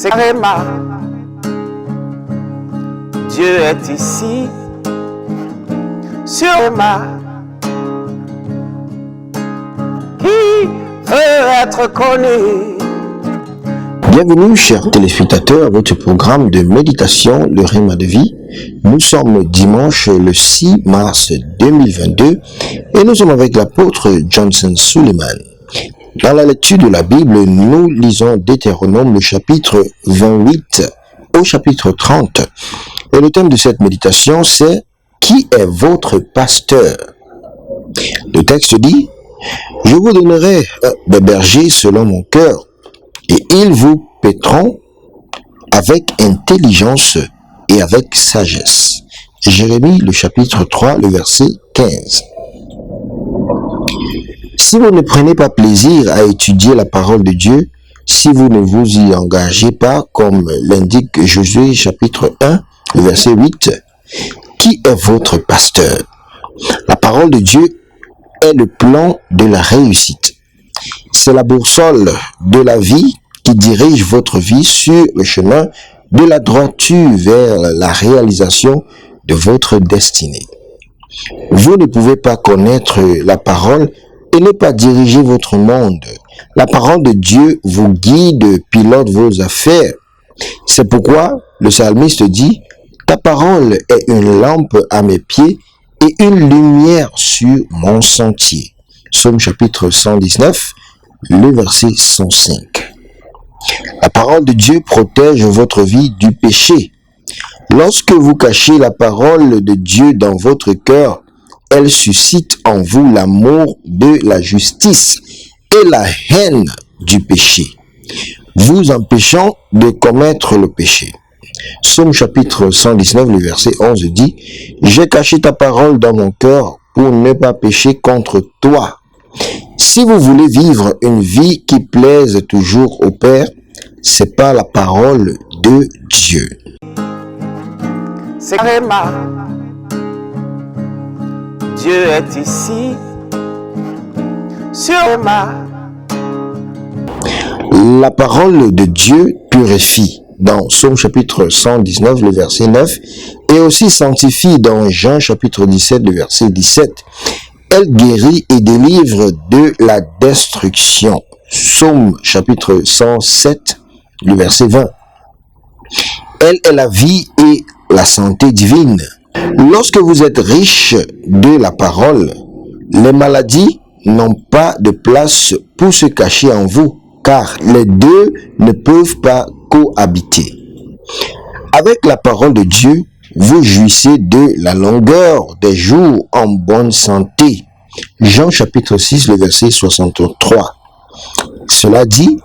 c'est Réma. Dieu est ici, sur Réma. Qui veut être connu? Bienvenue, chers téléspectateurs, à votre programme de méditation, le Réma de vie. Nous sommes dimanche le 6 mars 2022 et nous sommes avec l'apôtre Johnson Suleiman. Dans la lecture de la Bible, nous lisons Deutéronome, le chapitre 28 au chapitre 30. Et le thème de cette méditation, c'est « Qui est votre pasteur ?» Le texte dit « Je vous donnerai des bergers selon mon cœur, et ils vous paîtront avec intelligence et avec sagesse. » Jérémie, le chapitre 3, le verset 15. Si vous ne prenez pas plaisir à étudier la parole de Dieu, si vous ne vous y engagez pas, comme l'indique Josué, chapitre 1, le verset 8, qui est votre pasteur? La parole de Dieu est le plan de la réussite. C'est la boussole de la vie qui dirige votre vie sur le chemin de la droiture vers la réalisation de votre destinée. Vous ne pouvez pas connaître la parole et ne pas diriger votre monde. La parole de Dieu vous guide, pilote vos affaires. C'est pourquoi le psalmiste dit « Ta parole est une lampe à mes pieds et une lumière sur mon sentier. » Psaume chapitre 119, le verset 105. La parole de Dieu protège votre vie du péché. Lorsque vous cachez la parole de Dieu dans votre cœur, elle suscite en vous l'amour de la justice et la haine du péché, vous empêchant de commettre le péché. Psaume chapitre 119, le verset 11 dit « J'ai caché ta parole dans mon cœur pour ne pas pécher contre toi. » Si vous voulez vivre une vie qui plaise toujours au Père, c'est par la parole de Dieu. C'est Réma. Dieu est ici, sur Réma. La parole de Dieu purifie dans Psaume chapitre 119, le verset 9, et aussi sanctifie dans Jean chapitre 17, le verset 17. Elle guérit et délivre de la destruction. Psaume chapitre 107, le verset 20. Elle est la vie et la santé divine. Lorsque vous êtes riche de la parole, les maladies n'ont pas de place pour se cacher en vous, car les deux ne peuvent pas cohabiter. Avec la parole de Dieu, vous jouissez de la longueur des jours en bonne santé. Jean chapitre 6, le verset 63. Cela dit,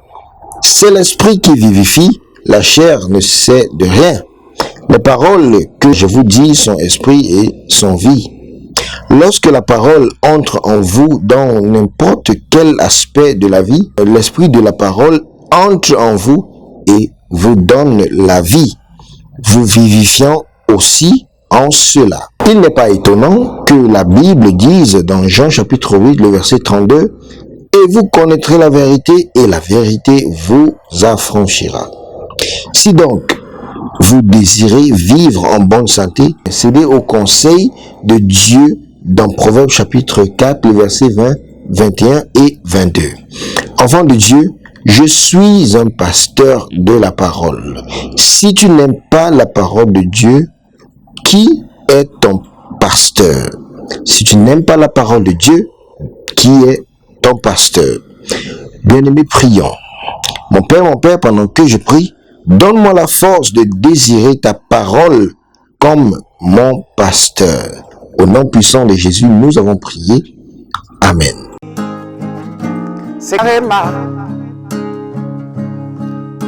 c'est l'esprit qui vivifie, la chair ne sait de rien. Les paroles que je vous dis sont esprit et sont vie. Lorsque la parole entre en vous dans n'importe quel aspect de la vie, l'esprit de la parole entre en vous et vous donne la vie, vous vivifiant aussi en cela. Il n'est pas étonnant que la Bible dise dans Jean chapitre 8, le verset 32, « Et vous connaîtrez la vérité, et la vérité vous affranchira. » Si donc, vous désirez vivre en bonne santé, cédez au conseil de Dieu dans Proverbes chapitre 4, le verset 20, 21 et 22. Enfant de Dieu, je suis un pasteur de la parole. Si tu n'aimes pas la parole de Dieu, qui est ton pasteur? Si tu n'aimes pas la parole de Dieu, qui est ton pasteur? Bien-aimés, prions. Mon Père, pendant que je prie, donne-moi la force de désirer ta parole comme mon pasteur. Au nom puissant de Jésus, nous avons prié. Amen. C'est Réma.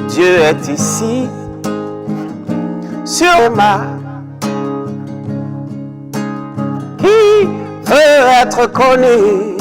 Dieu est ici, sur Réma. Qui veut être connu?